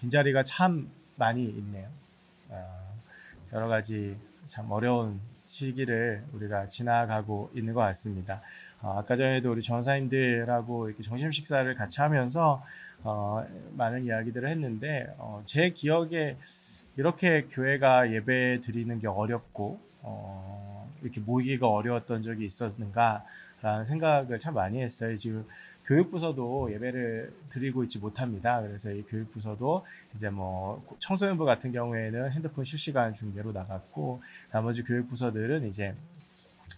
빈자리가 참 많이 있네요. 여러 가지 참 어려운 시기를 우리가 지나가고 있는 것 같습니다. 아까 전에도 우리 전사님들하고 이렇게 점심 식사를 같이 하면서 많은 이야기들을 했는데 제 기억에 이렇게 교회가 예배 드리는 게 어렵고 이렇게 모이기가 어려웠던 적이 있었는가라는 생각을 참 많이 했어요. 지금 교육부서도 예배를 드리고 있지 못합니다. 그래서 이 교육부서도 이제 뭐 청소년부 같은 경우에는 핸드폰 실시간 중계로 나갔고, 나머지 교육부서들은 이제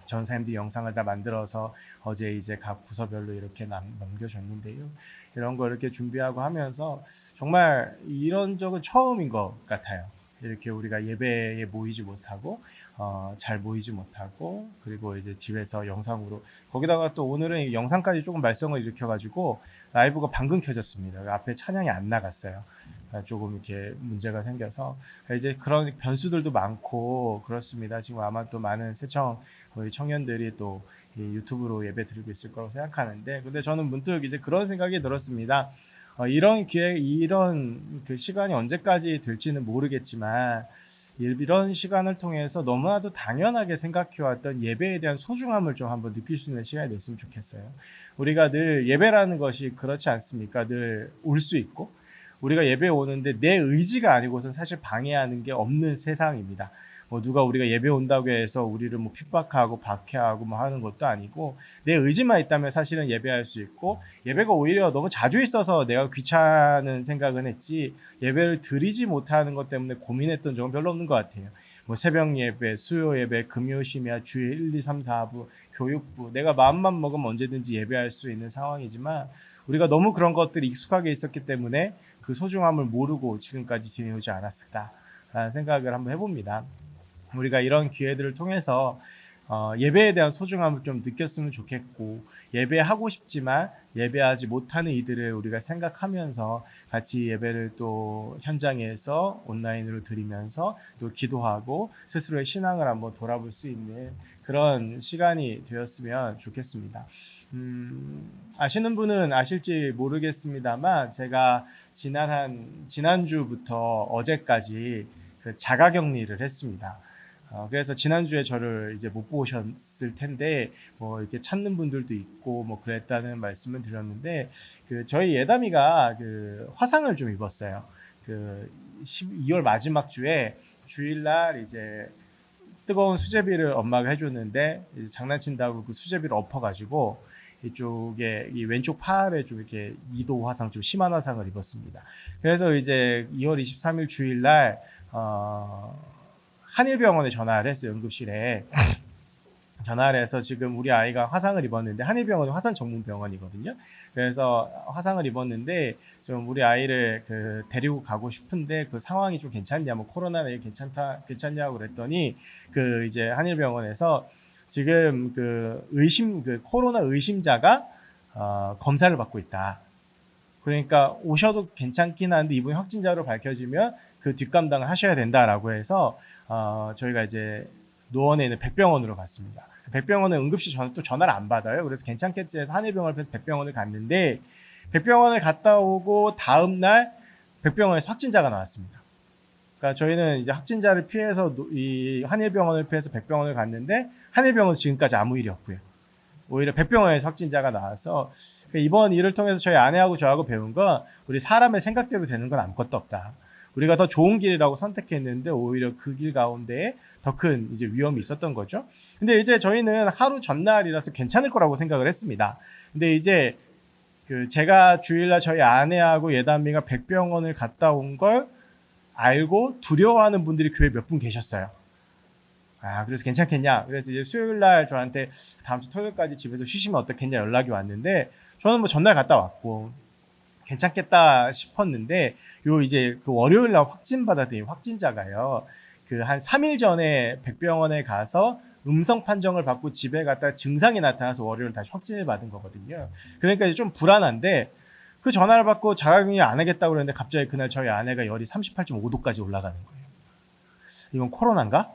전사님들이 영상을 다 만들어서 어제 이제 각 부서별로 이렇게 넘겨줬는데요. 이런 거 이렇게 준비하고 하면서 정말 이런 적은 처음인 것 같아요. 이렇게 우리가 예배에 모이지 못하고 잘 모이지 못하고, 그리고 이제 집에서 영상으로, 거기다가 또 오늘은 영상까지 조금 말썽을 일으켜가지고 라이브가 방금 켜졌습니다. 앞에 찬양이 안 나갔어요. 조금 이렇게 문제가 생겨서 이제 그런 변수들도 많고 그렇습니다. 지금 아마 또 많은 새청 우리 청년들이 또 유튜브로 예배 드리고 있을 거라고 생각하는데, 근데 저는 문득 이제 그런 생각이 들었습니다. 이런 기회, 이런 그 시간이 언제까지 될지는 모르겠지만 이런 시간을 통해서 너무나도 당연하게 생각해왔던 예배에 대한 소중함을 좀 한번 느낄 수 있는 시간이 됐으면 좋겠어요. 우리가 늘 예배라는 것이 그렇지 않습니까? 늘 올 수 있고, 우리가 예배에 오는데 내 의지가 아니고선 사실 방해하는 게 없는 세상입니다. 뭐 누가 우리가 예배 온다고 해서 우리를 뭐 핍박하고 박해하고 뭐 하는 것도 아니고, 내 의지만 있다면 사실은 예배할 수 있고, 예배가 오히려 너무 자주 있어서 내가 귀찮은 생각은 했지 예배를 드리지 못하는 것 때문에 고민했던 적은 별로 없는 것 같아요. 뭐 새벽 예배, 수요 예배, 금요 심야, 주일 1, 2, 3, 4부, 교육부, 내가 마음만 먹으면 언제든지 예배할 수 있는 상황이지만, 우리가 너무 그런 것들이 익숙하게 있었기 때문에 그 소중함을 모르고 지금까지 지내오지 않았을까라는 생각을 한번 해봅니다. 우리가 이런 기회들을 통해서 예배에 대한 소중함을 좀 느꼈으면 좋겠고, 예배하고 싶지만 예배하지 못하는 이들을 우리가 생각하면서 같이 예배를 또 현장에서 온라인으로 드리면서 또 기도하고 스스로의 신앙을 한번 돌아볼 수 있는 그런 시간이 되었으면 좋겠습니다. 아시는 분은 아실지 모르겠습니다만, 제가 지난주부터 어제까지 그 자가격리를 했습니다. 그래서 지난주에 저를 이제 못 보셨을 텐데, 뭐 이렇게 찾는 분들도 있고 뭐 그랬다는 말씀을 드렸는데, 그 저희 예담이가 그 화상을 좀 입었어요. 그 12월 마지막 주에 주일날 이제 뜨거운 수제비를 엄마가 해줬는데, 이제 장난친다고 그 수제비를 엎어가지고 이쪽에 이 왼쪽 팔에 좀 이렇게 2도 화상, 좀 심한 화상을 입었습니다. 그래서 이제 2월 23일 주일날 한일병원에 전화를 했어요. 응급실에 전화를 해서, 지금 우리 아이가 화상을 입었는데, 한일병원이 화상 전문 병원이거든요. 그래서 화상을 입었는데 좀 우리 아이를 그 데리고 가고 싶은데 그 상황이 좀 괜찮냐, 뭐 코로나는 괜찮냐고 그랬더니, 그 이제 한일병원에서 지금 그 코로나 의심자가 검사를 받고 있다. 그러니까 오셔도 괜찮긴 한데 이분이 확진자로 밝혀지면 그 뒷감당을 하셔야 된다라고 해서 저희가 이제 노원에 있는 백병원으로 갔습니다. 백병원은 응급실 또 전화를 안 받아요. 그래서 괜찮겠지 해서 한일병원을 해서 백병원을 갔는데, 백병원을 갔다 오고 다음 날 백병원에서 확진자가 나왔습니다. 그러니까 저희는 이제 확진자를 피해서 이 한일병원을 피해서 백병원을 갔는데, 한일병원은 지금까지 아무 일이 없고요. 오히려 백병원에서 확진자가 나와서, 이번 일을 통해서 저희 아내하고 저하고 배운 건, 우리 사람의 생각대로 되는 건 아무것도 없다. 우리가 더 좋은 길이라고 선택했는데 오히려 그 길 가운데에 더 큰 이제 위험이 있었던 거죠. 근데 이제 저희는 하루 전날이라서 괜찮을 거라고 생각을 했습니다. 근데 이제 그 제가 주일날 저희 아내하고 예담이가 백병원을 갔다 온 걸 알고 두려워하는 분들이 교회 몇 분 계셨어요. 그래서 괜찮겠냐. 그래서 이제 수요일날 저한테 다음 주 토요일까지 집에서 쉬시면 어떻겠냐 연락이 왔는데, 저는 뭐 전날 갔다 왔고 괜찮겠다 싶었는데, 요 이제 그 월요일날 확진받았더니 확진자가요, 그 한 3일 전에 백병원에 가서 음성 판정을 받고 집에 갔다 증상이 나타나서 월요일 다시 확진을 받은 거거든요. 그러니까 이제 좀 불안한데, 그 전화를 받고 자가격리 안 하겠다고 그랬는데 갑자기 그날 저희 아내가 열이 38.5도까지 올라가는 거예요. 이건 코로나인가?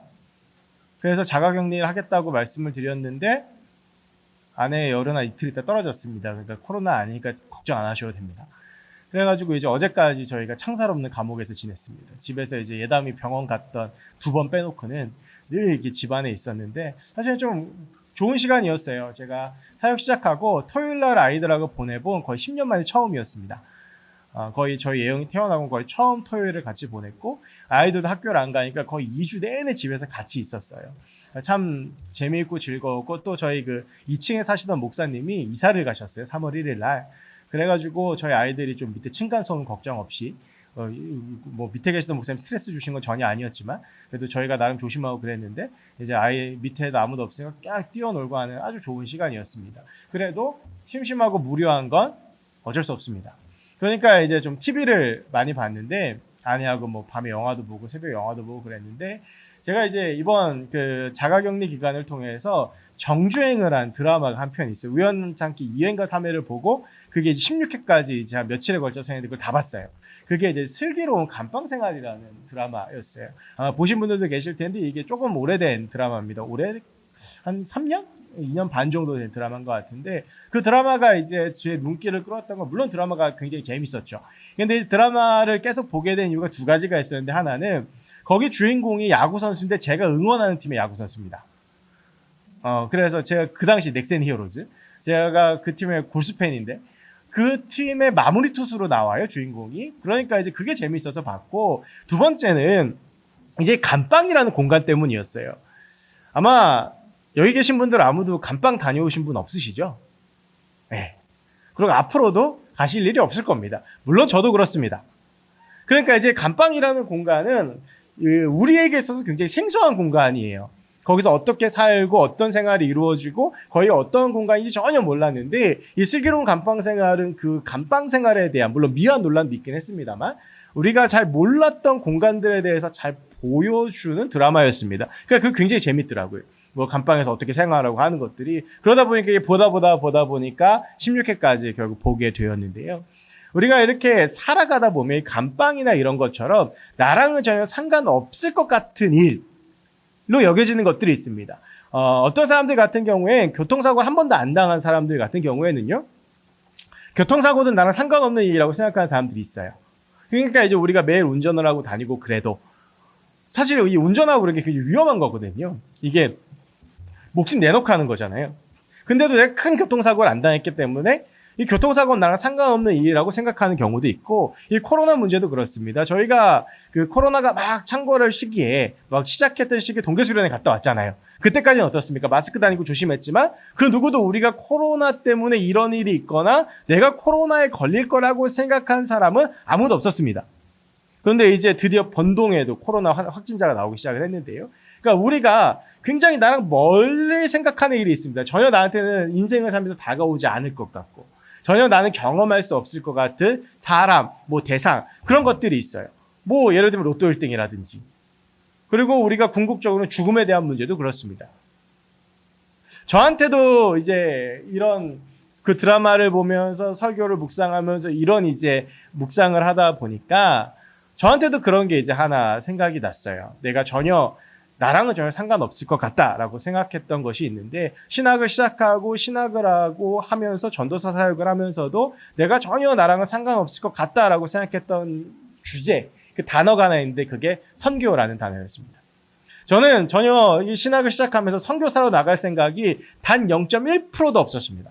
그래서 자가격리를 하겠다고 말씀을 드렸는데 아내의 열은 한 이틀 있다 떨어졌습니다. 그러니까 코로나 아니니까 걱정 안 하셔도 됩니다. 그래가지고 이제 어제까지 저희가 창살 없는 감옥에서 지냈습니다. 집에서 이제 예담이 병원 갔던 2번 빼놓고는 늘 이렇게 집 안에 있었는데 사실 좀 좋은 시간이었어요. 제가 사역 시작하고 토요일 날 아이들하고 보내본 거의 10년 만에 처음이었습니다. 거의 저희 예영이 태어나고 거의 처음 토요일을 같이 보냈고 아이들도 학교를 안 가니까 거의 2주 내내 집에서 같이 있었어요. 참 재미있고 즐거웠고 또 저희 그 2층에 사시던 목사님이 이사를 가셨어요. 3월 1일 날. 그래가지고 저희 아이들이 좀 밑에 층간소음 걱정 없이 뭐 밑에 계시던 목사님 스트레스 주신 건 전혀 아니었지만 그래도 저희가 나름 조심하고 그랬는데 이제 아예 밑에도 아무도 없으니까 깍 뛰어놀고 하는 아주 좋은 시간이었습니다. 그래도 심심하고 무료한 건 어쩔 수 없습니다. 그러니까 이제 좀 TV를 많이 봤는데 아내하고 뭐 밤에 영화도 보고 새벽에 영화도 보고 그랬는데 제가 이제 이번 그 자가격리 기간을 통해서 정주행을 한 드라마가 한 편 있어요. 우연찮게 2회인가 3회를 보고 그게 이제 16회까지 이제 한 며칠에 걸쳐서 했는데 그걸 다 봤어요. 그게 이제 슬기로운 감방생활이라는 드라마였어요. 아마 보신 분들도 계실 텐데 이게 조금 오래된 드라마입니다. 올해 한 3년? 2년 반 정도 된 드라마인 것 같은데 그 드라마가 이제 제 눈길을 끌었던 건 물론 드라마가 굉장히 재밌었죠. 근데 드라마를 계속 보게 된 이유가 두 가지가 있었는데 하나는 거기 주인공이 야구 선수인데 제가 응원하는 팀의 야구 선수입니다. 그래서 제가 그 당시 넥센 히어로즈 제가 그 팀의 골수 팬인데 그 팀의 마무리 투수로 나와요 주인공이. 그러니까 이제 그게 재밌어서 봤고 두 번째는 이제 감방이라는 공간 때문이었어요. 아마 여기 계신 분들 아무도 감방 다녀오신 분 없으시죠? 네. 그리고 앞으로도 가실 일이 없을 겁니다. 물론 저도 그렇습니다. 그러니까 이제 감방이라는 공간은 우리에게 있어서 굉장히 생소한 공간이에요. 거기서 어떻게 살고 어떤 생활이 이루어지고 거의 어떤 공간인지 전혀 몰랐는데 이 슬기로운 감방 생활은 그 감방 생활에 대한 물론 미화 논란도 있긴 했습니다만 우리가 잘 몰랐던 공간들에 대해서 잘 보여주는 드라마였습니다. 그러니까 그게 굉장히 재밌더라고요. 뭐 감방에서 어떻게 생활하고 하는 것들이 그러다 보니까 보다 보니까 16회까지 결국 보게 되었는데요. 우리가 이렇게 살아가다 보면 감방이나 이런 것처럼 나랑은 전혀 상관없을 것 같은 일로 여겨지는 것들이 있습니다. 어떤 사람들 같은 경우에 교통사고를 한 번도 안 당한 사람들 같은 경우에는요. 교통사고는 나랑 상관없는 일이라고 생각하는 사람들이 있어요. 그러니까 이제 우리가 매일 운전을 하고 다니고 그래도 사실 이 운전하고 그런 게 굉장히 위험한 거거든요. 이게 목숨 내놓고 하는 거잖아요. 근데도 내가 큰 교통사고를 안 당했기 때문에 이 교통사고는 나랑 상관없는 일이라고 생각하는 경우도 있고 이 코로나 문제도 그렇습니다. 저희가 그 코로나가 막 창궐할 시기에 막 시작했던 시기에 동계수련회 갔다 왔잖아요. 그때까지는 어떻습니까? 마스크 다니고 조심했지만 그 누구도 우리가 코로나 때문에 이런 일이 있거나 내가 코로나에 걸릴 거라고 생각한 사람은 아무도 없었습니다. 그런데 이제 드디어 번동에도 코로나 확진자가 나오기 시작을 했는데요. 그러니까 우리가 굉장히 나랑 멀리 생각하는 일이 있습니다. 전혀 나한테는 인생을 살면서 다가오지 않을 것 같고 전혀 나는 경험할 수 없을 것 같은 사람, 뭐 대상 그런 것들이 있어요. 뭐 예를 들면 로또 1등이라든지 그리고 우리가 궁극적으로는 죽음에 대한 문제도 그렇습니다. 저한테도 이제 이런 그 드라마를 보면서 설교를 묵상하면서 이런 이제 묵상을 하다 보니까 저한테도 그런 게 이제 하나 생각이 났어요. 내가 나랑은 전혀 상관없을 것 같다라고 생각했던 것이 있는데 신학을 시작하고 신학을 하고 하면서 전도사 사역을 하면서도 내가 전혀 나랑은 상관없을 것 같다라고 생각했던 주제, 그 단어가 하나 있는데 그게 선교라는 단어였습니다. 저는 전혀 이 신학을 시작하면서 선교사로 나갈 생각이 단 0.1%도 없었습니다.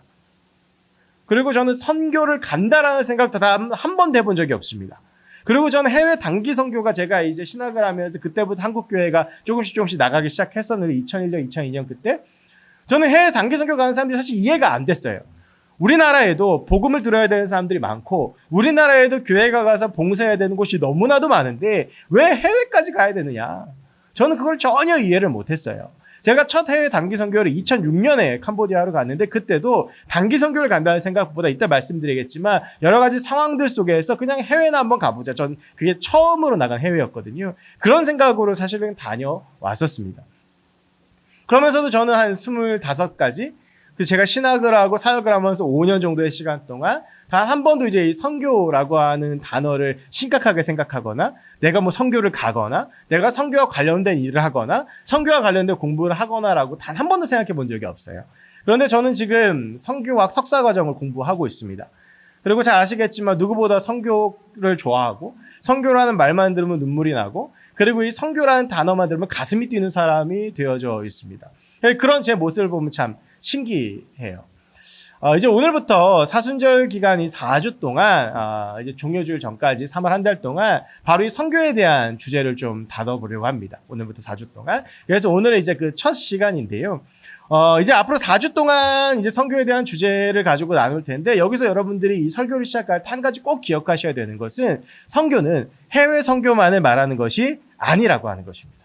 그리고 저는 선교를 간다라는 생각도 단 한 번도 해본 적이 없습니다. 그리고 저는 해외 단기 선교가 제가 이제 신학을 하면서 그때부터 한국 교회가 조금씩 나가기 시작했었는데 2001년, 2002년 그때 저는 해외 단기 선교 가는 사람들이 사실 이해가 안 됐어요. 우리나라에도 복음을 들어야 되는 사람들이 많고 우리나라에도 교회가 가서 봉사해야 되는 곳이 너무나도 많은데 왜 해외까지 가야 되느냐. 저는 그걸 전혀 이해를 못했어요. 제가 첫 해외 단기 선교를 2006년에 캄보디아로 갔는데 그때도 단기 선교를 간다는 생각보다 이따 말씀드리겠지만 여러 가지 상황들 속에서 그냥 해외나 한번 가보자. 전 그게 처음으로 나간 해외였거든요. 그런 생각으로 사실은 다녀왔었습니다. 그러면서도 저는 한 25가지 제가 신학을 하고 사역을 하면서 5년 정도의 시간 동안 단 한 번도 이제 이 선교라고 하는 단어를 심각하게 생각하거나 내가 뭐 선교를 가거나 내가 선교와 관련된 일을 하거나 선교와 관련된 공부를 하거나라고 단 한 번도 생각해 본 적이 없어요. 그런데 저는 지금 선교학 석사 과정을 공부하고 있습니다. 그리고 잘 아시겠지만 누구보다 선교를 좋아하고 선교라는 말만 들으면 눈물이 나고 그리고 이 선교라는 단어만 들으면 가슴이 뛰는 사람이 되어져 있습니다. 그런 제 모습을 보면 참 신기해요. 이제 오늘부터 사순절 기간이 4주 동안 이제 종료주일 전까지 3월 한 달 동안 바로 이 선교에 대한 주제를 좀 다뤄보려고 합니다. 오늘부터 4주 동안. 그래서 오늘은 이제 그 첫 시간인데요. 이제 앞으로 4주 동안 이제 선교에 대한 주제를 가지고 나눌 텐데 여기서 여러분들이 이 설교를 시작할 때 한 가지 꼭 기억하셔야 되는 것은 선교는 해외 선교만을 말하는 것이 아니라고 하는 것입니다.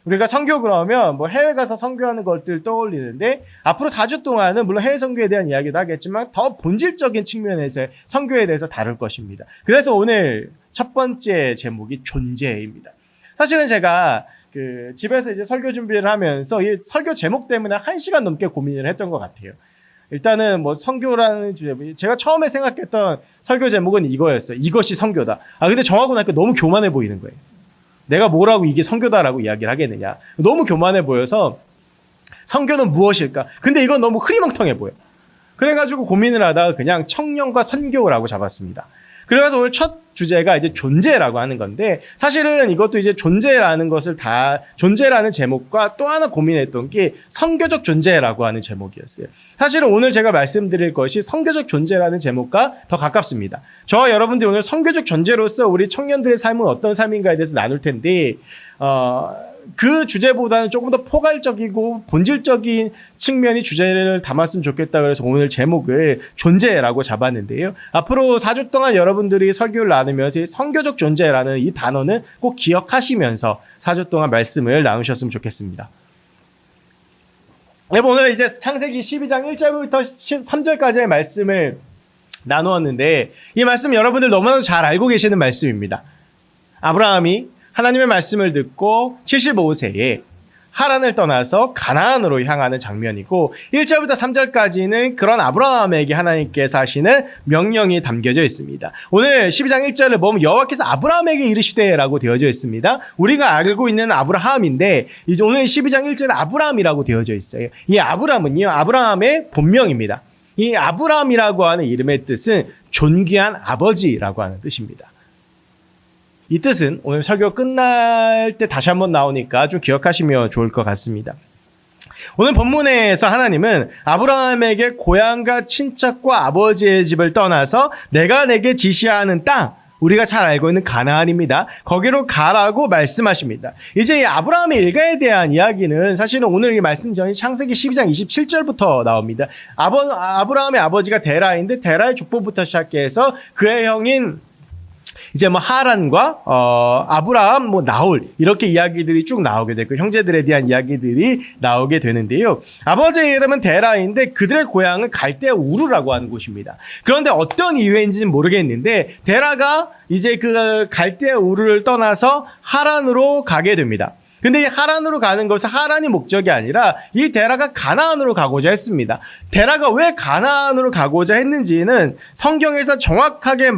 우리가 선교 그러면 뭐 해외 가서 선교하는 것들 떠올리는데 앞으로 4주 동안은 물론 해외 선교에 대한 이야기도 하겠지만 더 본질적인 측면에서 선교에 대해서 다룰 것입니다. 그래서 오늘 첫 번째 제목이 존재입니다. 사실은 제가 집에서 이제 설교 준비를 하면서 이 설교 제목 때문에 1시간 넘게 고민을 했던 것 같아요. 일단은 뭐 선교라는 주제, 제가 처음에 생각했던 설교 제목은 이거였어요. 이것이 선교다. 근데 정하고 나니까 너무 교만해 보이는 거예요. 내가 뭐라고 이게 선교다라고 이야기를 하겠느냐. 너무 교만해 보여서 선교는 무엇일까? 근데 이건 너무 흐리멍텅해 보여. 그래가지고 고민을 하다가 그냥 청년과 선교라고 잡았습니다. 그래서 오늘 첫 주제가 이제 존재라고 하는 건데 사실은 이것도 이제 존재라는 것을 존재라는 제목과 또 하나 고민했던 게 선교적 존재라고 하는 제목이었어요. 사실은 오늘 제가 말씀드릴 것이 선교적 존재라는 제목과 더 가깝습니다. 저와 여러분들이 오늘 선교적 존재로서 우리 청년들의 삶은 어떤 삶인가에 대해서 나눌 텐데 그 주제보다는 조금 더 포괄적이고 본질적인 측면이 주제를 담았으면 좋겠다. 그래서 오늘 제목을 존재라고 잡았는데요. 앞으로 4주 동안 여러분들이 설교를 나누면서 선교적 존재라는 이 단어는 꼭 기억하시면서 4주 동안 말씀을 나누셨으면 좋겠습니다. 오늘 이제 창세기 12장 1절부터 3절까지의 말씀을 나누었는데 이 말씀 여러분들 너무나도 잘 알고 계시는 말씀입니다. 아브라함이 하나님의 말씀을 듣고 75세에 하란을 떠나서 가나안으로 향하는 장면이고 1절부터 3절까지는 그런 아브라함에게 하나님께서 하시는 명령이 담겨져 있습니다. 오늘 12장 1절을 보면 여호와께서 아브라함에게 이르시되라고 되어져 있습니다. 우리가 알고 있는 아브라함인데 이제 오늘 12장 1절은 아브라함이라고 되어져 있어요. 이 아브라함은요, 아브라함의 본명입니다. 이 아브라함이라고 하는 이름의 뜻은 존귀한 아버지라고 하는 뜻입니다. 이 뜻은 오늘 설교 끝날 때 다시 한번 나오니까 좀 기억하시면 좋을 것 같습니다. 오늘 본문에서 하나님은 아브라함에게 고향과 친척과 아버지의 집을 떠나서 내가 내게 지시하는 땅, 우리가 잘 알고 있는 가나안입니다. 거기로 가라고 말씀하십니다. 이제 이 아브라함의 일가에 대한 이야기는 사실은 오늘 이 말씀 전이 창세기 12장 27절부터 나옵니다. 아브라함의 아버지가 데라인데 데라의 족보부터 시작해서 그의 형인 이제 뭐 하란과 아브라함, 뭐 나홀 이렇게 이야기들이 쭉 나오게 되고 형제들에 대한 이야기들이 나오게 되는데요. 아버지의 이름은 데라인데 그들의 고향은 갈대아 우르라고 하는 곳입니다. 그런데 어떤 이유인지는 모르겠는데 데라가 이제 그 갈대아 우르를 떠나서 하란으로 가게 됩니다. 근데 이 하란으로 가는 것은 하란이 목적이 아니라 이 데라가 가나안으로 가고자 했습니다. 데라가 왜 가나안으로 가고자 했는지는 성경에서 정확하게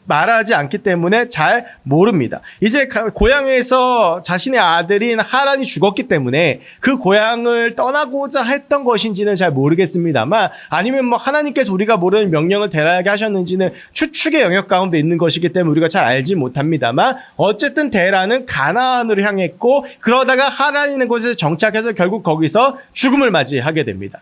말하지 않기 때문에 잘 모릅니다. 이제 고향에서 자신의 아들인 하란이 죽었기 때문에 그 고향을 떠나고자 했던 것인지는 잘 모르겠습니다만 아니면 뭐 하나님께서 우리가 모르는 명령을 데라에게 하셨는지는 추측의 영역 가운데 있는 것이기 때문에 우리가 잘 알지 못합니다만 어쨌든 데라는 가나안으로 향했고 그러다가 하란이라는 곳에서 정착해서 결국 거기서 죽음을 맞이하게 됩니다.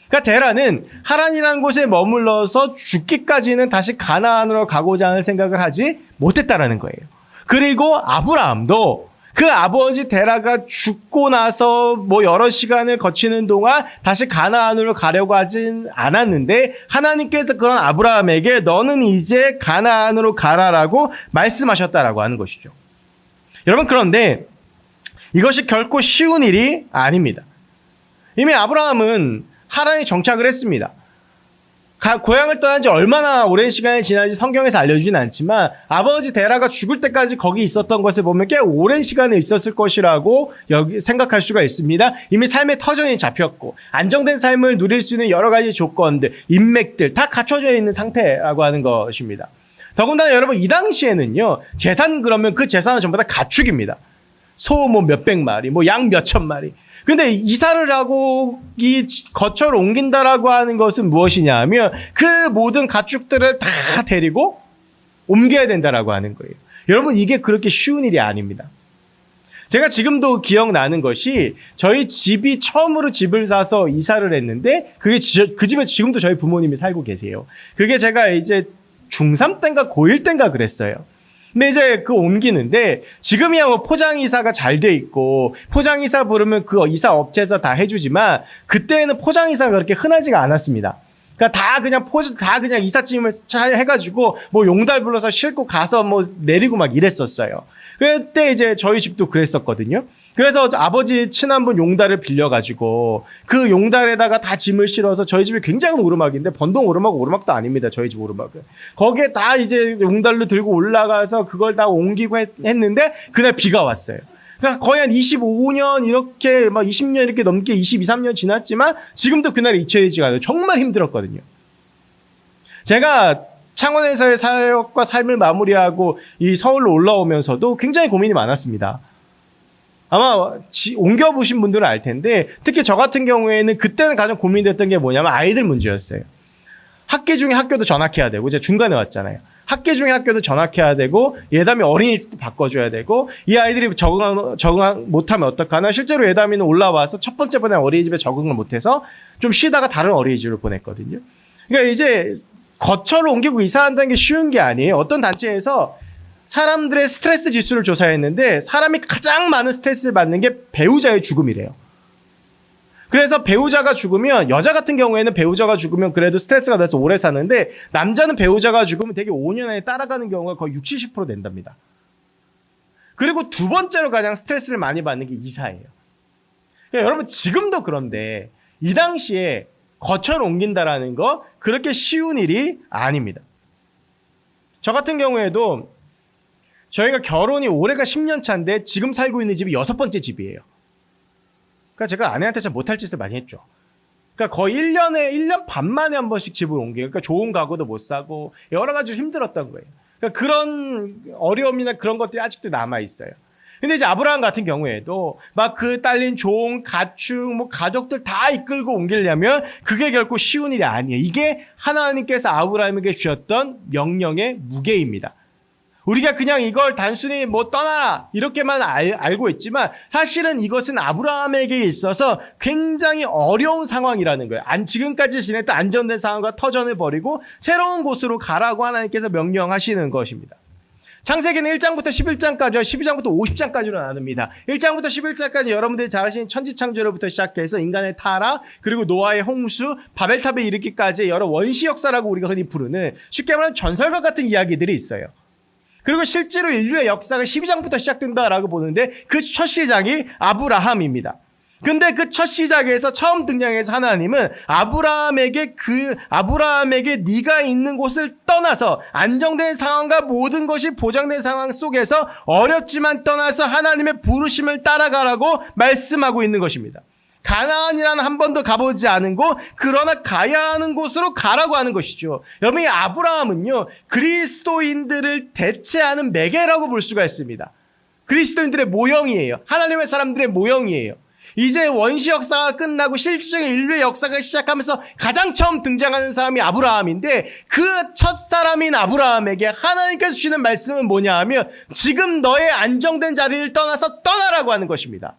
그러니까 데라는 하란이라는 곳에 머물러서 죽기까지는 다시 가나안으로 가고자 하는 생각을 하지 못했다라는 거예요. 그리고 아브라함도 그 아버지 데라가 죽고 나서 뭐 여러 시간을 거치는 동안 다시 가나안으로 가려고 하진 않았는데 하나님께서 그런 아브라함에게 너는 이제 가나안으로 가라라고 말씀하셨다라고 하는 것이죠. 여러분, 그런데 이것이 결코 쉬운 일이 아닙니다. 이미 아브라함은 하란에 정착을 했습니다. 고향을 떠난 지 얼마나 오랜 시간이 지난지 성경에서 알려주진 않지만 아버지 데라가 죽을 때까지 거기 있었던 것을 보면 꽤 오랜 시간을 있었을 것이라고 생각할 수가 있습니다. 이미 삶의 터전이 잡혔고 안정된 삶을 누릴 수 있는 여러 가지 조건들, 인맥들 다 갖춰져 있는 상태라고 하는 것입니다. 더군다나 여러분 이 당시에는요 재산 그러면 그 재산은 전부 다 가축입니다. 소 뭐 몇백 마리, 뭐 양 몇천 마리. 근데 이사를 하고 이 거처를 옮긴다라고 하는 것은 무엇이냐 하면 그 모든 가축들을 다 데리고 옮겨야 된다라고 하는 거예요. 여러분, 이게 그렇게 쉬운 일이 아닙니다. 제가 지금도 기억나는 것이 저희 집이 처음으로 집을 사서 이사를 했는데 그 집에 지금도 저희 부모님이 살고 계세요. 그게 제가 이제 중3 때인가 고1 때인가 그랬어요. 근데 이제 그 옮기는데 지금이야 뭐 포장이사가 잘 돼 있고 포장이사 부르면 그 이사 업체에서 다 해주지만 그때는 포장이사가 그렇게 흔하지가 않았습니다. 그러니까 다 그냥 이삿짐을 잘 해가지고 뭐 용달 불러서 싣고 가서 뭐 내리고 막 이랬었어요. 그때 이제 저희 집도 그랬었거든요. 그래서 아버지 친한분 용달을 빌려가지고 그 용달에다가 다 짐을 실어서 저희 집이 굉장히 오르막인데 번동 오르막도 아닙니다. 저희 집 오르막은. 거기에 다 이제 용달로 들고 올라가서 그걸 다 옮기고 했는데 그날 비가 왔어요. 그러니까 거의 한 25년 이렇게 막 20년 이렇게 넘게 22, 3년 지났지만 지금도 그날이 잊혀지지가 않아요. 정말 힘들었거든요. 제가 창원에서의 사역과 삶을 마무리하고 이 서울로 올라오면서도 굉장히 고민이 많았습니다. 아마 옮겨보신 분들은 알 텐데 특히 저 같은 경우에는 그때는 가장 고민됐던 게 뭐냐면 아이들 문제였어요. 학기 중에 학교도 전학해야 되고 이제 중간에 왔잖아요. 학기 중에 학교도 전학해야 되고 예담이 어린이집도 바꿔줘야 되고 이 아이들이 적응 못하면 어떡하나. 실제로 예담이는 올라와서 첫 번째 번에 어린이집에 적응을 못해서 좀 쉬다가 다른 어린이집을 보냈거든요. 그러니까 이제 거처를 옮기고 이사한다는 게 쉬운 게 아니에요. 어떤 단체에서 사람들의 스트레스 지수를 조사했는데 사람이 가장 많은 스트레스를 받는 게 배우자의 죽음이래요. 그래서 배우자가 죽으면 여자 같은 경우에는 배우자가 죽으면 그래도 스트레스가 돼서 오래 사는데 남자는 배우자가 죽으면 되게 5년 안에 따라가는 경우가 거의 60, 70% 된답니다. 그리고 두 번째로 가장 스트레스를 많이 받는 게 이사예요. 그러니까 여러분 지금도 그런데 이 당시에 거처를 옮긴다라는 거 그렇게 쉬운 일이 아닙니다. 저 같은 경우에도 저희가 결혼이 올해가 10년 차인데 지금 살고 있는 집이 6번째 집이에요. 그러니까 제가 아내한테 참 못할 짓을 많이 했죠. 그러니까 거의 1년 반 만에 한 번씩 집을 옮겨요. 그러니까 좋은 가구도 못 사고 여러 가지로 힘들었던 거예요. 그러니까 그런 어려움이나 그런 것들이 아직도 남아있어요. 근데 이제 아브라함 같은 경우에도 막 그 딸린 종, 가축, 뭐 가족들 다 이끌고 옮기려면 그게 결코 쉬운 일이 아니에요. 이게 하나님께서 아브라함에게 주셨던 명령의 무게입니다. 우리가 그냥 이걸 단순히 뭐 떠나라 이렇게만 알고 있지만 사실은 이것은 아브라함에게 있어서 굉장히 어려운 상황이라는 거예요. 지금까지 지냈던 안정된 상황과 터전을 버리고 새로운 곳으로 가라고 하나님께서 명령하시는 것입니다. 창세기는 1장부터 11장까지와 12장부터 50장까지로 나눕니다. 1장부터 11장까지 여러분들이 잘 아시는 천지창조로부터 시작해서 인간의 타락, 그리고 노아의 홍수, 바벨탑에 이르기까지 여러 원시 역사라고 우리가 흔히 부르는 쉽게 말하면 전설과 같은 이야기들이 있어요. 그리고 실제로 인류의 역사가 12장부터 시작된다라고 보는데 그 첫 시작이 아브라함입니다. 근데 그 첫 시작에서 처음 등장해서 하나님은 아브라함에게 네가 있는 곳을 떠나서 안정된 상황과 모든 것이 보장된 상황 속에서 어렵지만 떠나서 하나님의 부르심을 따라가라고 말씀하고 있는 것입니다. 가나안이라는 한 번도 가보지 않은 곳, 그러나 가야 하는 곳으로 가라고 하는 것이죠. 여러분, 이 아브라함은요, 그리스도인들을 대체하는 매개라고 볼 수가 있습니다. 그리스도인들의 모형이에요. 하나님의 사람들의 모형이에요. 이제 원시 역사가 끝나고 실질적인 인류의 역사가 시작하면서 가장 처음 등장하는 사람이 아브라함인데 그 첫사람인 아브라함에게 하나님께서 주시는 말씀은 뭐냐 하면 지금 너의 안정된 자리를 떠나서 떠나라고 하는 것입니다.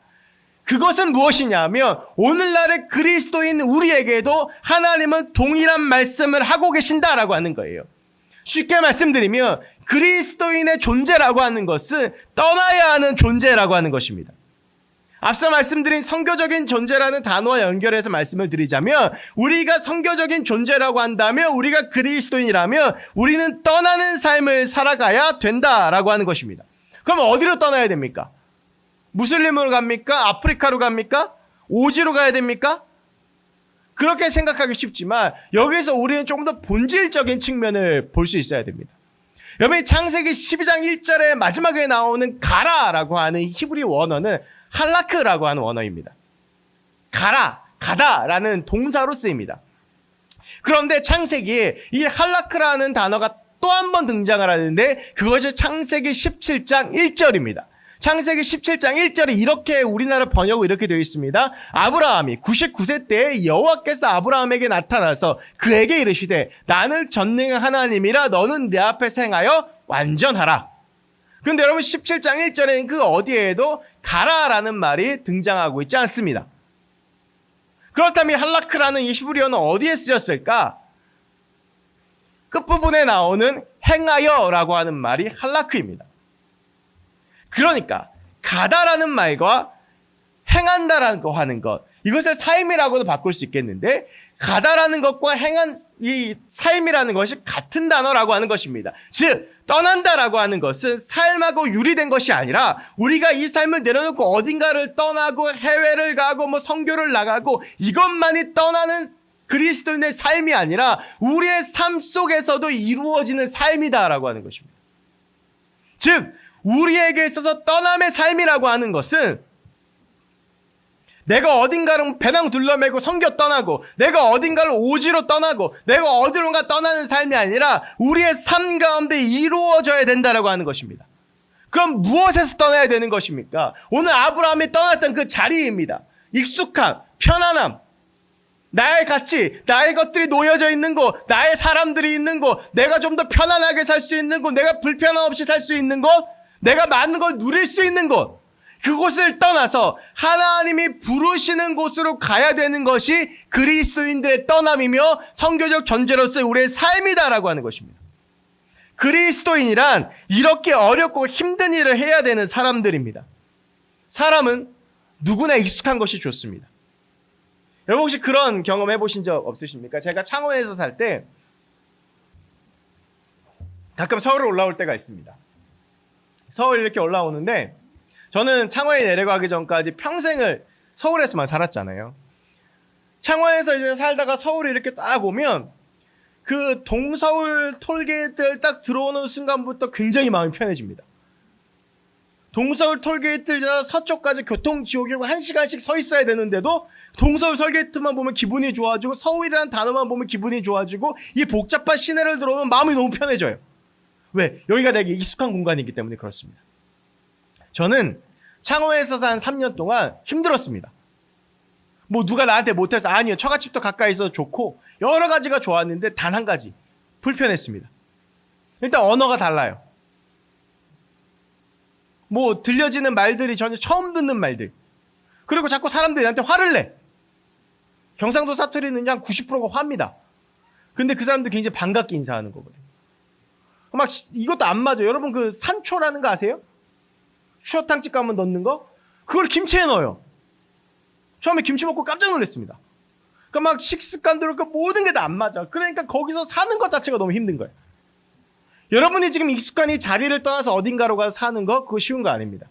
그것은 무엇이냐 하면 오늘날의 그리스도인 우리에게도 하나님은 동일한 말씀을 하고 계신다라고 하는 거예요. 쉽게 말씀드리면 그리스도인의 존재라고 하는 것은 떠나야 하는 존재라고 하는 것입니다. 앞서 말씀드린 선교적인 존재라는 단어와 연결해서 말씀을 드리자면 우리가 선교적인 존재라고 한다면 우리가 그리스도인이라면 우리는 떠나는 삶을 살아가야 된다라고 하는 것입니다. 그럼 어디로 떠나야 됩니까? 무슬림으로 갑니까? 아프리카로 갑니까? 오지로 가야 됩니까? 그렇게 생각하기 쉽지만 여기서 우리는 조금 더 본질적인 측면을 볼 수 있어야 됩니다. 여러분 창세기 12장 1절에 마지막에 나오는 가라라고 하는 히브리 원어는 할라크라고 하는 원어입니다. 가다라는 동사로 쓰입니다. 그런데 창세기에 이 할라크라는 단어가 또 한 번 등장을 하는데 그것이 창세기 17장 1절입니다. 창세기 17장 1절에 이렇게 우리나라 번역은 이렇게 되어 있습니다. 아브라함이 99세 때에 여호와께서 아브라함에게 나타나서 그에게 이르시되 나는 전능한 하나님이라 너는 내 앞에서 행하여 완전하라. 근데 여러분 17장 1절에는 그 어디에도 가라라는 말이 등장하고 있지 않습니다. 그렇다면 할라크라는 이 히브리어는 어디에 쓰였을까? 끝부분에 나오는 행하여라고 하는 말이 할라크입니다. 그러니까 가다라는 말과 행한다라고 하는 것, 이것을 삶이라고도 바꿀 수 있겠는데 가다라는 것과 행한 이 삶이라는 것이 같은 단어라고 하는 것입니다. 즉 떠난다라고 하는 것은 삶하고 유리된 것이 아니라 우리가 이 삶을 내려놓고 어딘가를 떠나고 해외를 가고 뭐 선교를 나가고 이것만이 떠나는 그리스도인의 삶이 아니라 우리의 삶 속에서도 이루어지는 삶이다라고 하는 것입니다. 즉 우리에게 있어서 떠남의 삶이라고 하는 것은 내가 어딘가를 배낭 둘러매고 선교 떠나고 내가 어딘가를 오지로 떠나고 내가 어디론가 떠나는 삶이 아니라 우리의 삶 가운데 이루어져야 된다라고 하는 것입니다. 그럼 무엇에서 떠나야 되는 것입니까? 오늘 아브라함이 떠났던 그 자리입니다. 익숙함, 편안함, 나의 가치, 나의 것들이 놓여져 있는 곳, 나의 사람들이 있는 곳, 내가 좀 더 편안하게 살 수 있는 곳, 내가 불편함 없이 살 수 있는 곳, 내가 많은 걸 누릴 수 있는 곳, 그곳을 떠나서 하나님이 부르시는 곳으로 가야 되는 것이 그리스도인들의 떠남이며 선교적 존재로서의 우리의 삶이다라고 하는 것입니다. 그리스도인이란 이렇게 어렵고 힘든 일을 해야 되는 사람들입니다. 사람은 누구나 익숙한 것이 좋습니다. 여러분 혹시 그런 경험 해보신 적 없으십니까? 제가 창원에서 살 때 가끔 서울에 올라올 때가 있습니다. 서울 이렇게 올라오는데 저는 창원에 내려가기 전까지 평생을 서울에서만 살았잖아요. 창원에서 이제 살다가 서울에 이렇게 딱 오면 그 동서울 톨게이트를 딱 들어오는 순간부터 굉장히 마음이 편해집니다. 동서울 톨게이트에서 서쪽까지 교통지옥이고 1시간씩 서 있어야 되는데도 동서울 톨게이트만 보면 기분이 좋아지고 서울이라는 단어만 보면 기분이 좋아지고 이 복잡한 시내를 들어오면 마음이 너무 편해져요. 왜? 여기가 되게 익숙한 공간이기 때문에 그렇습니다. 저는 창원에서 산 3년 동안 힘들었습니다. 뭐 누가 나한테 못해서 아니요. 처갓집도 가까이 있어서 좋고 여러 가지가 좋았는데 단 한 가지 불편했습니다. 일단 언어가 달라요. 뭐 들려지는 말들이 전혀 처음 듣는 말들. 그리고 자꾸 사람들이 나한테 화를 내. 경상도 사투리는 한 90%가 화입니다. 근데 그 사람들 굉장히 반갑게 인사하는 거거든요. 막 이것도 안 맞아요. 여러분 그 산초라는 거 아세요? 추어탕집 가면 넣는 거? 그걸 김치에 넣어요. 처음에 김치 먹고 깜짝 놀랐습니다. 그러니까 막 식습관도 그렇고 모든 게 다 안 맞아. 그러니까 거기서 사는 것 자체가 너무 힘든 거예요. 여러분이 지금 익숙한 이 자리를 떠나서 어딘가로 가서 사는 거 그거 쉬운 거 아닙니다.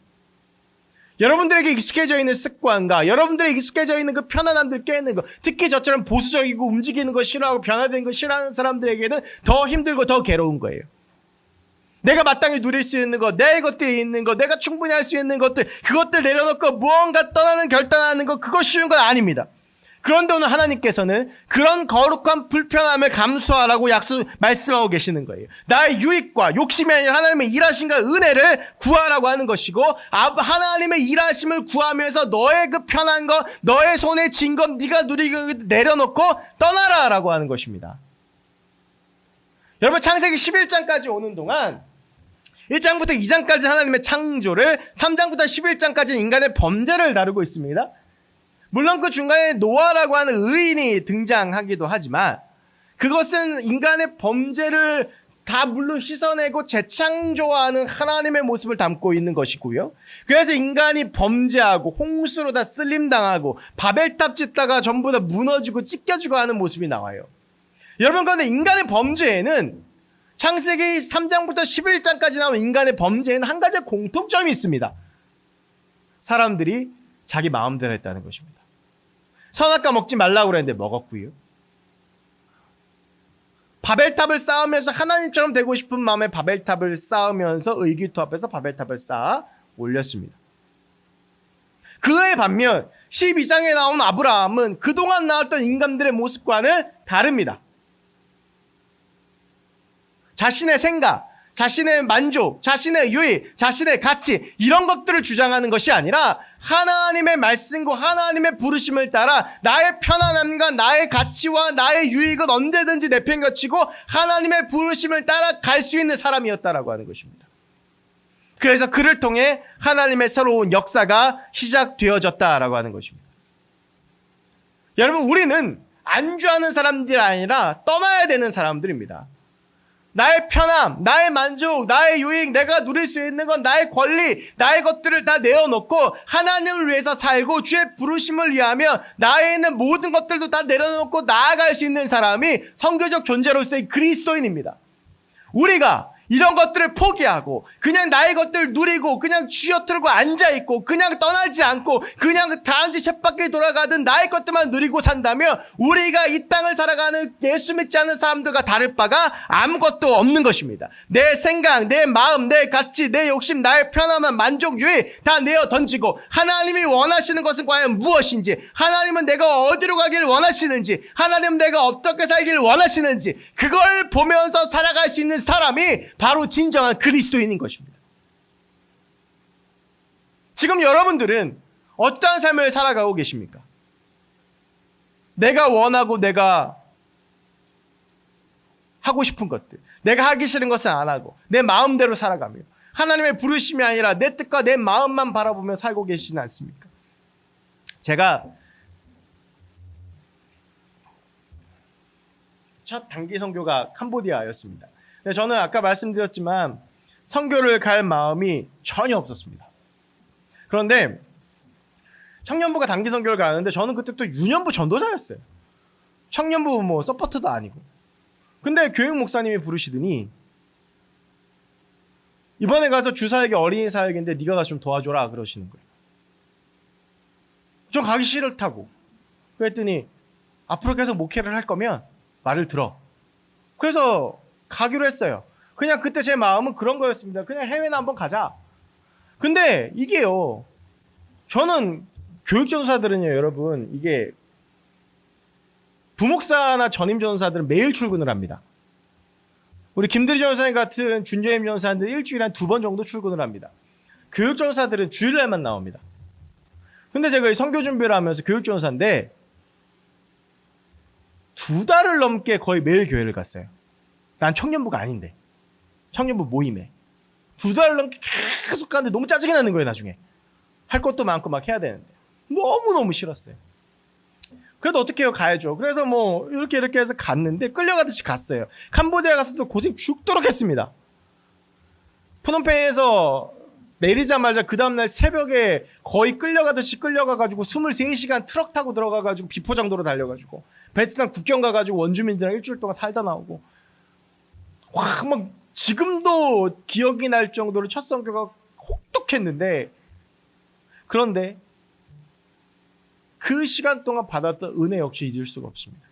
여러분들에게 익숙해져 있는 습관과 여러분들에게 익숙해져 있는 그 편안함들 깨는 거, 특히 저처럼 보수적이고 움직이는 거 싫어하고 변화되는 거 싫어하는 사람들에게는 더 힘들고 더 괴로운 거예요. 내가 마땅히 누릴 수 있는 것, 내 것들이 있는 것, 내가 충분히 할 수 있는 것들, 그것들 내려놓고 무언가 떠나는 결단하는 것, 그거 쉬운 건 아닙니다. 그런데 오늘 하나님께서는 그런 거룩한 불편함을 감수하라고 말씀하고 계시는 거예요. 나의 유익과 욕심이 아니라 하나님의 일하심과 은혜를 구하라고 하는 것이고, 하나님의 일하심을 구하면서 너의 그 편한 것, 너의 손에 쥔 것, 네가 누리고 내려놓고 떠나라라고 하는 것입니다. 여러분 창세기 11장까지 오는 동안 1장부터 2장까지 하나님의 창조를, 3장부터 11장까지 인간의 범죄를 다루고 있습니다. 물론 그 중간에 노아라고 하는 의인이 등장하기도 하지만 그것은 인간의 범죄를 다 물로 씻어내고 재창조하는 하나님의 모습을 담고 있는 것이고요. 그래서 인간이 범죄하고 홍수로 다 쓸림당하고 바벨탑 짓다가 전부 다 무너지고 찢겨지고 하는 모습이 나와요. 여러분 그런데 인간의 범죄에는 창세기 3장부터 11장까지 나온 인간의 범죄에는 한 가지 공통점이 있습니다. 사람들이 자기 마음대로 했다는 것입니다. 선악과 먹지 말라고 그랬는데 먹었고요. 바벨탑을 쌓으면서 하나님처럼 되고 싶은 마음에 바벨탑을 쌓으면서 의기투합해서 바벨탑을 쌓아 올렸습니다. 그에 반면 12장에 나온 아브라함은 그동안 나왔던 인간들의 모습과는 다릅니다. 자신의 생각, 자신의 만족, 자신의 유익, 자신의 가치 이런 것들을 주장하는 것이 아니라 하나님의 말씀과 하나님의 부르심을 따라 나의 편안함과 나의 가치와 나의 유익은 언제든지 내팽개치고 하나님의 부르심을 따라 갈 수 있는 사람이었다라고 하는 것입니다. 그래서 그를 통해 하나님의 새로운 역사가 시작되어졌다라고 하는 것입니다. 여러분, 우리는 안주하는 사람들이 아니라 떠나야 되는 사람들입니다. 나의 편함, 나의 만족, 나의 유익, 내가 누릴 수 있는 건 나의 권리, 나의 것들을 다 내어놓고 하나님을 위해서 살고 주의 부르심을 위하며 나에 있는 모든 것들도 다 내려놓고 나아갈 수 있는 사람이 성교적 존재로서의 그리스도인입니다. 우리가 이런 것들을 포기하고 그냥 나의 것들을 누리고 그냥 쥐어틀고 앉아있고 그냥 떠나지 않고 그냥 다한지 쳇바퀴 돌아가든 나의 것들만 누리고 산다면 우리가 이 땅을 살아가는 예수 믿지 않는 사람들과 다를 바가 아무것도 없는 것입니다. 내 생각, 내 마음, 내 가치, 내 욕심, 나의 편안한 만족, 유익 다 내어 던지고 하나님이 원하시는 것은 과연 무엇인지, 하나님은 내가 어디로 가길 원하시는지, 하나님은 내가 어떻게 살길 원하시는지 그걸 보면서 살아갈 수 있는 사람이 바로 진정한 그리스도인인 것입니다. 지금 여러분들은 어떠한 삶을 살아가고 계십니까? 내가 원하고 내가 하고 싶은 것들, 내가 하기 싫은 것은 안 하고 내 마음대로 살아가며 하나님의 부르심이 아니라 내 뜻과 내 마음만 바라보며 살고 계시지 않습니까? 제가 첫 단기 선교가 캄보디아였습니다. 저는 아까 말씀드렸지만 선교를 갈 마음이 전혀 없었습니다. 그런데 청년부가 단기 선교를 가는데 저는 그때 또 유년부 전도사였어요. 청년부 뭐 서포터도 아니고. 근데 교육 목사님이 부르시더니 이번에 가서 주사역이 어린이 사역인데 네가 가서 좀 도와줘라 그러시는 거예요. 좀 가기 싫다고. 그랬더니 앞으로 계속 목회를 할 거면 말을 들어. 그래서 가기로 했어요. 그냥 그때 제 마음은 그런 거였습니다. 그냥 해외나 한번 가자. 근데 이게요, 저는 교육전도사들은요, 여러분, 이게 부목사나 전임전도사들은 매일 출근을 합니다. 우리 김대리 전도사님 같은 준재임 전도사님들 일주일에 한 2번 정도 출근을 합니다. 교육전도사들은 주일날만 나옵니다. 근데 제가 선교 준비를 하면서 교육전도사인데 2달을 넘게 거의 매일 교회를 갔어요. 난 청년부가 아닌데 청년부 모임에 2달 넘게 계속 가는데 너무 짜증이 나는 거예요. 나중에 할 것도 많고 막 해야 되는데 너무너무 싫었어요. 그래도 어떻게 해요? 가야죠. 그래서 뭐 이렇게 해서 갔는데 끌려가듯이 갔어요. 캄보디아 갔을 때 고생 죽도록 했습니다. 푸놈펜에서 내리자마자 그 다음날 새벽에 거의 끌려가듯이 끌려가가지고 23시간 트럭 타고 들어가가지고 비포장도로 달려가지고 베트남 국경 가가지고 원주민들이랑 일주일 동안 살다 나오고 와, 막 지금도 기억이 날 정도로 첫 선교가 혹독했는데 그런데 그 시간 동안 받았던 은혜 역시 잊을 수가 없습니다.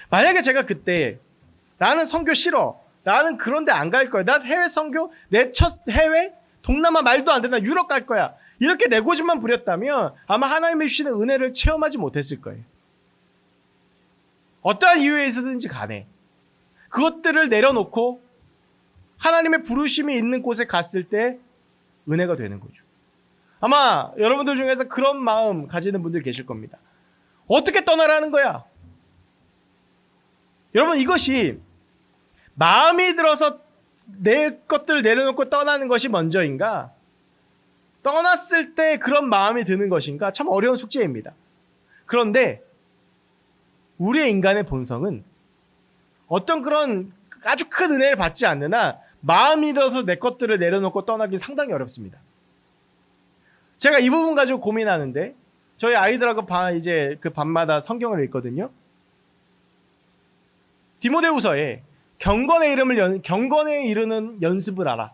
만약에 제가 그때 나는 선교 싫어. 나는 그런데 안 갈 거야. 나 해외 선교 내 첫 해외 동남아 말도 안 돼. 나 유럽 갈 거야. 이렇게 내 고집만 부렸다면 아마 하나님의 주시는 은혜를 체험하지 못했을 거예요. 어떠한 이유에 있었든지 간에 그것들을 내려놓고 하나님의 부르심이 있는 곳에 갔을 때 은혜가 되는 거죠. 아마 여러분들 중에서 그런 마음 가지는 분들 계실 겁니다. 어떻게 떠나라는 거야? 여러분, 이것이 마음이 들어서 내 것들을 내려놓고 떠나는 것이 먼저인가? 떠났을 때 그런 마음이 드는 것인가? 참 어려운 숙제입니다. 그런데 우리의 인간의 본성은 어떤 그런 아주 큰 은혜를 받지 않는 한 마음이 들어서 내 것들을 내려놓고 떠나기 상당히 어렵습니다. 제가 이 부분 가지고 고민하는데 저희 아이들하고 이제 그 밤마다 성경을 읽거든요. 디모데후서에 경건에 이르는 연습을 하라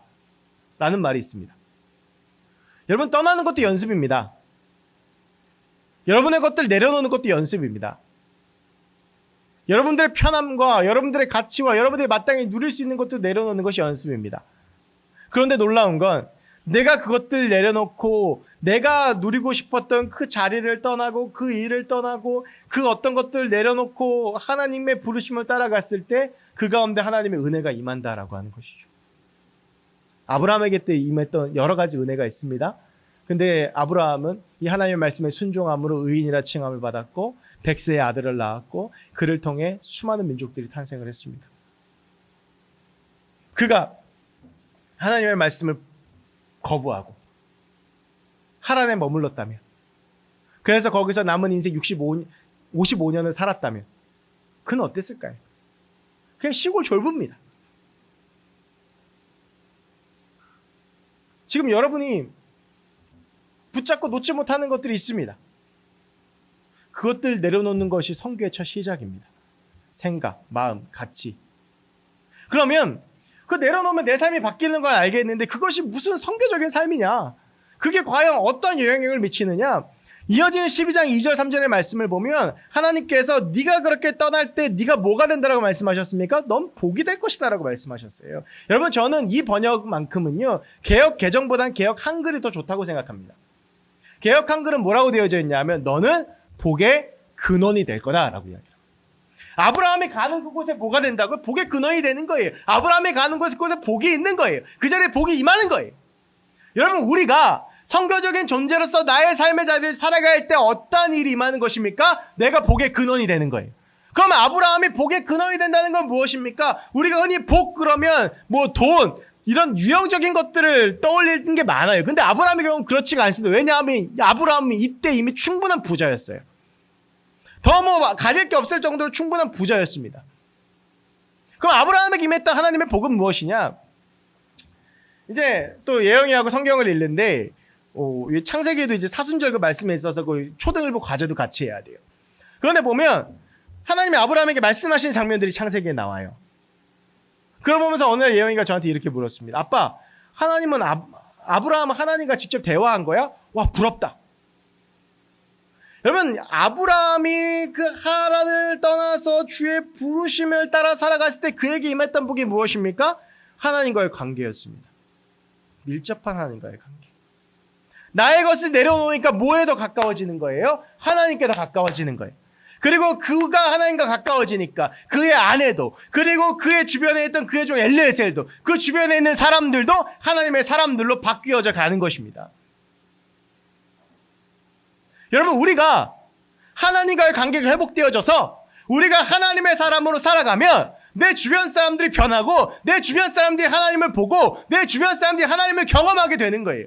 라는 말이 있습니다. 여러분, 떠나는 것도 연습입니다. 여러분의 것들 내려놓는 것도 연습입니다. 여러분들의 편함과 여러분들의 가치와 여러분들이 마땅히 누릴 수 있는 것도 내려놓는 것이 연습입니다. 그런데 놀라운 건 내가 그것들 내려놓고 내가 누리고 싶었던 그 자리를 떠나고 그 일을 떠나고 그 어떤 것들을 내려놓고 하나님의 부르심을 따라갔을 때 그 가운데 하나님의 은혜가 임한다라고 하는 것이죠. 아브라함에게 때 임했던 여러 가지 은혜가 있습니다. 근데 아브라함은 이 하나님의 말씀에 순종함으로 의인이라 칭함을 받았고 100세의 아들을 낳았고 그를 통해 수많은 민족들이 탄생을 했습니다. 그가 하나님의 말씀을 거부하고 하란에 머물렀다면, 그래서 거기서 남은 인생 55년을 살았다면 그는 어땠을까요? 그냥 시골 졸부입니다. 지금 여러분이 붙잡고 놓지 못하는 것들이 있습니다. 그것들 내려놓는 것이 선교의 첫 시작입니다. 생각, 마음, 가치. 그러면 그 내려놓으면 내 삶이 바뀌는 건 알겠는데 그것이 무슨 선교적인 삶이냐? 그게 과연 어떤 영향력을 미치느냐? 이어지는 12장 2절 3절의 말씀을 보면 하나님께서 네가 그렇게 떠날 때 네가 뭐가 된다라고 말씀하셨습니까? 넌 복이 될 것이다 라고 말씀하셨어요. 여러분, 저는 이 번역만큼은요, 개역 개정보다는 개역 한글이 더 좋다고 생각합니다. 개역 한글은 뭐라고 되어져 있냐면 너는 복의 근원이 될 거다라고 이야기합니다. 아브라함이 가는 그곳에 뭐가 된다고요? 복의 근원이 되는 거예요. 아브라함이 가는 곳에 복이 있는 거예요. 그 자리에 복이 임하는 거예요. 여러분, 우리가 선교적인 존재로서 나의 삶의 자리를 살아갈 때 어떤 일이 임하는 것입니까? 내가 복의 근원이 되는 거예요. 그럼 아브라함이 복의 근원이 된다는 건 무엇입니까? 우리가 흔히 복 그러면 뭐 돈, 이런 유형적인 것들을 떠올리는 게 많아요. 근데 아브라함의 경우는 그렇지가 않습니다. 왜냐하면 아브라함이 이때 이미 충분한 부자였어요. 더 뭐 가질 게 없을 정도로 충분한 부자였습니다. 그럼 아브라함에게 임했던 하나님의 복은 무엇이냐? 이제 또 예영이하고 성경을 읽는데 창세기에도 이제 사순절그 말씀에 있어서 그 초등일부 과제도 같이 해야 돼요. 그런데 보면 하나님이 아브라함에게 말씀하신 장면들이 창세기에 나와요. 그걸 보면서 어느 날 예영이가 저한테 이렇게 물었습니다. 아빠, 하나님은 아브라함은 하나님과 직접 대화한 거야? 와, 부럽다. 여러분, 아브라함이 그 하란을 떠나서 주의 부르심을 따라 살아갔을 때 그에게 임했던 복이 무엇입니까? 하나님과의 관계였습니다. 밀접한 하나님과의 관계. 나의 것을 내려놓으니까 뭐에 더 가까워지는 거예요? 하나님께 더 가까워지는 거예요. 그리고 그가 하나님과 가까워지니까 그의 아내도, 그리고 그의 주변에 있던 그의 종 엘르에셀도, 그 주변에 있는 사람들도 하나님의 사람들로 바뀌어져 가는 것입니다. 여러분, 우리가 하나님과의 관계가 회복되어져서 우리가 하나님의 사람으로 살아가면 내 주변 사람들이 변하고 내 주변 사람들이 하나님을 보고 내 주변 사람들이 하나님을 경험하게 되는 거예요.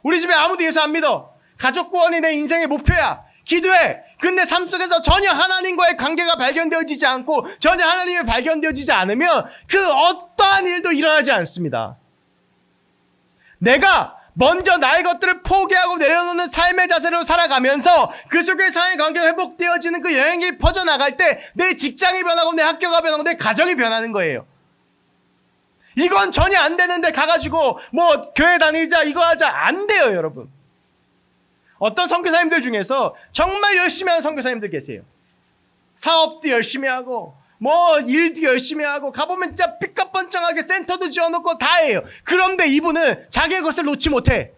우리 집에 아무도 예수 안 믿어. 가족 구원이 내 인생의 목표야. 기도해. 근데 삶 속에서 전혀 하나님과의 관계가 발견되어지지 않고 전혀 하나님이 발견되어지지 않으면 그 어떠한 일도 일어나지 않습니다. 내가 먼저 나의 것들을 포기하고 내려놓는 삶의 자세로 살아가면서 그 속에 사회의 관계가 회복되어지는 그 영향력이 퍼져나갈 때 내 직장이 변하고 내 학교가 변하고 내 가정이 변하는 거예요. 이건 전혀 안 되는데 가가지고 뭐 교회 다니자 이거 하자, 안 돼요. 여러분, 어떤 선교사님들 중에서 정말 열심히 하는 선교사님들 계세요. 사업도 열심히 하고 뭐 일도 열심히 하고 가보면 진짜 삐까뻔쩍하게 센터도 지어놓고 다 해요. 그런데 이분은 자기의 것을 놓지 못해.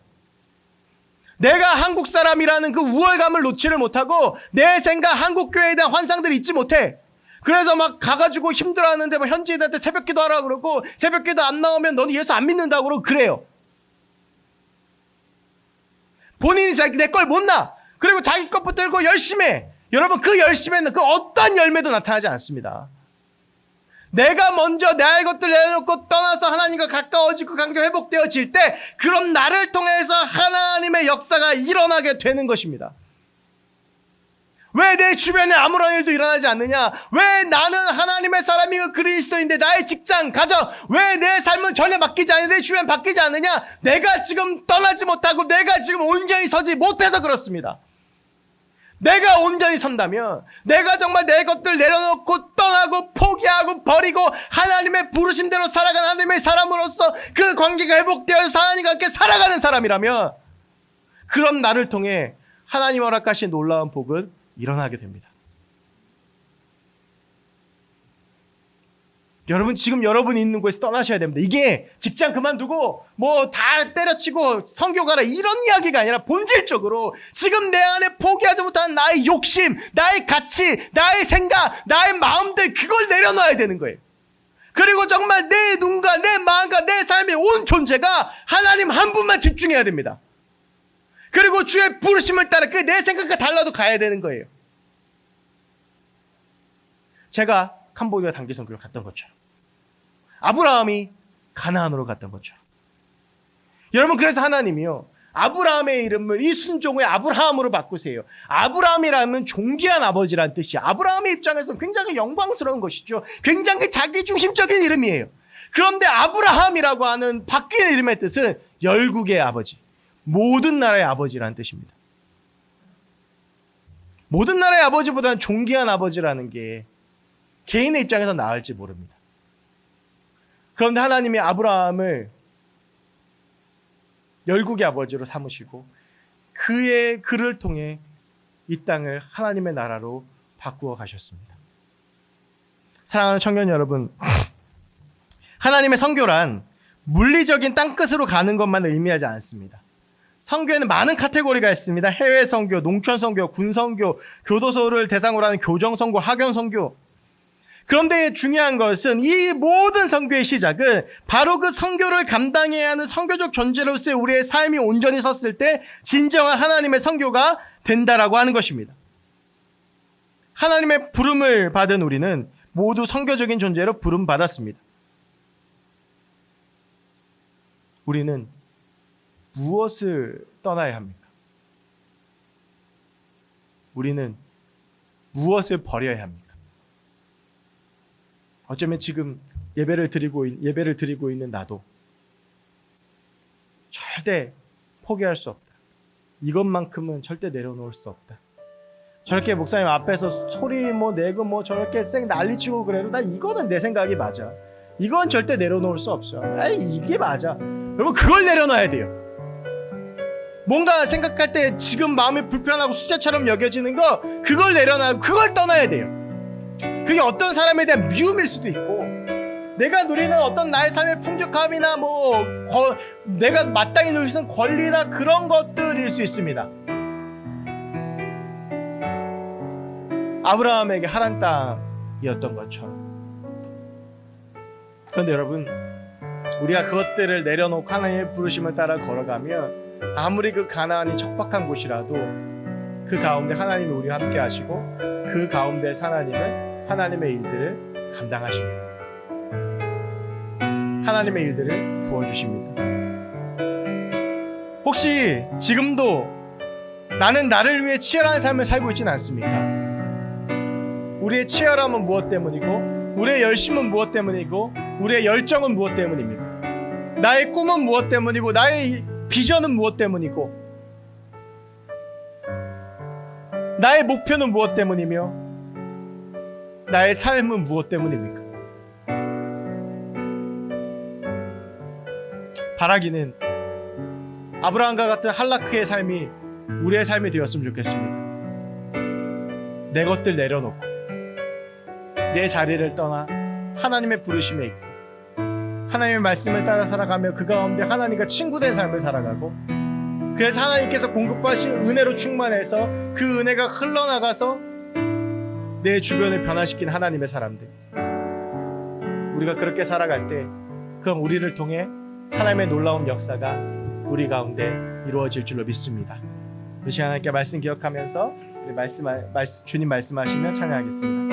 내가 한국 사람이라는 그 우월감을 놓지를 못하고 내 생각, 한국 교회에 대한 환상들을 잊지 못해. 그래서 막 가가지고 힘들어하는데 막 현지인한테 새벽기도 하라고 그러고 새벽기도 안 나오면 너는 예수 안 믿는다고 그러고 그래요. 본인이 내 걸 못 나. 그리고 자기 것 붙들고 열심히 해. 여러분, 그 열심에는 그 어떤 열매도 나타나지 않습니다. 내가 먼저 나의 것들 내려놓고 떠나서 하나님과 가까워지고 관계가 회복되어질 때 그럼 나를 통해서 하나님의 역사가 일어나게 되는 것입니다. 왜 내 주변에 아무런 일도 일어나지 않느냐? 왜 나는 하나님의 사람이고 그리스도인데 나의 직장, 가정, 왜 내 삶은 전혀 바뀌지 않느냐? 내 주변 바뀌지 않느냐? 내가 지금 떠나지 못하고 내가 지금 온전히 서지 못해서 그렇습니다. 내가 온전히 선다면, 내가 정말 내 것들 내려놓고 떠나고 포기하고 버리고 하나님의 부르심대로 살아가는 하나님의 사람으로서 그 관계가 회복되어서 하나님과 함께 살아가는 사람이라면 그런 나를 통해 하나님 허락하신 놀라운 복은 일어나게 됩니다. 여러분, 지금 여러분이 있는 곳에서 떠나셔야 됩니다. 이게 직장 그만두고 뭐 다 때려치고 선교 가라 이런 이야기가 아니라 본질적으로 지금 내 안에 포기하지 못하는 나의 욕심, 나의 가치, 나의 생각, 나의 마음들, 그걸 내려놔야 되는 거예요. 그리고 정말 내 눈과 내 모든 존재가 하나님 한 분만 집중해야 됩니다. 그리고 주의 부르심을 따라 그 내 생각과 달라도 가야 되는 거예요. 제가 캄보디아 단기 선교를 갔던 것처럼, 아브라함이 가나안으로 갔던 것처럼. 여러분, 그래서 하나님이요, 아브라함의 이름을 이순종의 아브라함으로 바꾸세요. 아브라함이라면 존귀한 아버지란 뜻이에요. 아브라함의 입장에서는 굉장히 영광스러운 것이죠. 굉장히 자기중심적인 이름이에요. 그런데 아브라함이라고 하는 바뀐 이름의 뜻은 열국의 아버지, 모든 나라의 아버지라는 뜻입니다. 모든 나라의 아버지보다는 존귀한 아버지라는 게 개인의 입장에서 나을지 모릅니다. 그런데 하나님이 아브라함을 열국의 아버지로 삼으시고 그를 통해 이 땅을 하나님의 나라로 바꾸어 가셨습니다. 사랑하는 청년 여러분, 하나님의 선교란 물리적인 땅끝으로 가는 것만 의미하지 않습니다. 선교에는 많은 카테고리가 있습니다. 해외 선교, 농촌 선교, 군 선교, 교도소를 대상으로 하는 교정 선교, 학연 선교. 그런데 중요한 것은 이 모든 선교의 시작은 바로 그 선교를 감당해야 하는 선교적 존재로서의 우리의 삶이 온전히 섰을 때 진정한 하나님의 선교가 된다라고 하는 것입니다. 하나님의 부름을 받은 우리는 모두 선교적인 존재로 부름받았습니다. 우리는 무엇을 떠나야 합니까? 우리는 무엇을 버려야 합니까? 어쩌면 지금 예배를 드리고 있는 나도 절대 포기할 수 없다. 이것만큼은 절대 내려놓을 수 없다. 저렇게 목사님 앞에서 소리 내고 저렇게 쌩 난리치고 그래도 나 이거는 내 생각이 맞아. 이건 절대 내려놓을 수 없어. 이게 맞아. 여러분, 그걸 내려놔야 돼요. 뭔가 생각할 때 지금 마음이 불편하고 수제처럼 여겨지는 거, 그걸 내려놔, 그걸 떠나야 돼요. 그게 어떤 사람에 대한 미움일 수도 있고, 내가 누리는 어떤 나의 삶의 풍족함이나 내가 마땅히 누릴 수 있는 권리나 그런 것들일 수 있습니다. 아브라함에게 하란 땅이었던 것처럼. 그런데 여러분, 우리가 그것들을 내려놓고 하나님의 부르심을 따라 걸어가면 아무리 그 가나안이 척박한 곳이라도 그 가운데 하나님이 우리와 함께 하시고 그 가운데 하나님은 하나님의 일들을 감당하십니다. 하나님의 일들을 부어주십니다. 혹시 지금도 나는 나를 위해 치열한 삶을 살고 있지는 않습니까? 우리의 치열함은 무엇 때문이고, 우리의 열심은 무엇 때문이고, 우리의 열정은 무엇 때문입니까? 나의 꿈은 무엇 때문이고, 나의 비전은 무엇 때문이고, 나의 목표는 무엇 때문이며, 나의 삶은 무엇 때문입니까? 바라기는 아브라함과 같은 할라크의 삶이 우리의 삶이 되었으면 좋겠습니다. 내 것들 내려놓고 내 자리를 떠나 하나님의 부르심에 있고 하나님의 말씀을 따라 살아가며 그 가운데 하나님과 친구된 삶을 살아가고, 그래서 하나님께서 공급하신 은혜로 충만해서 그 은혜가 흘러나가서 내 주변을 변화시킨 하나님의 사람들, 우리가 그렇게 살아갈 때 그럼 우리를 통해 하나님의 놀라운 역사가 우리 가운데 이루어질 줄로 믿습니다. 이 시간 함께 말씀 기억하면서 우리 주님 말씀하시며 찬양하겠습니다.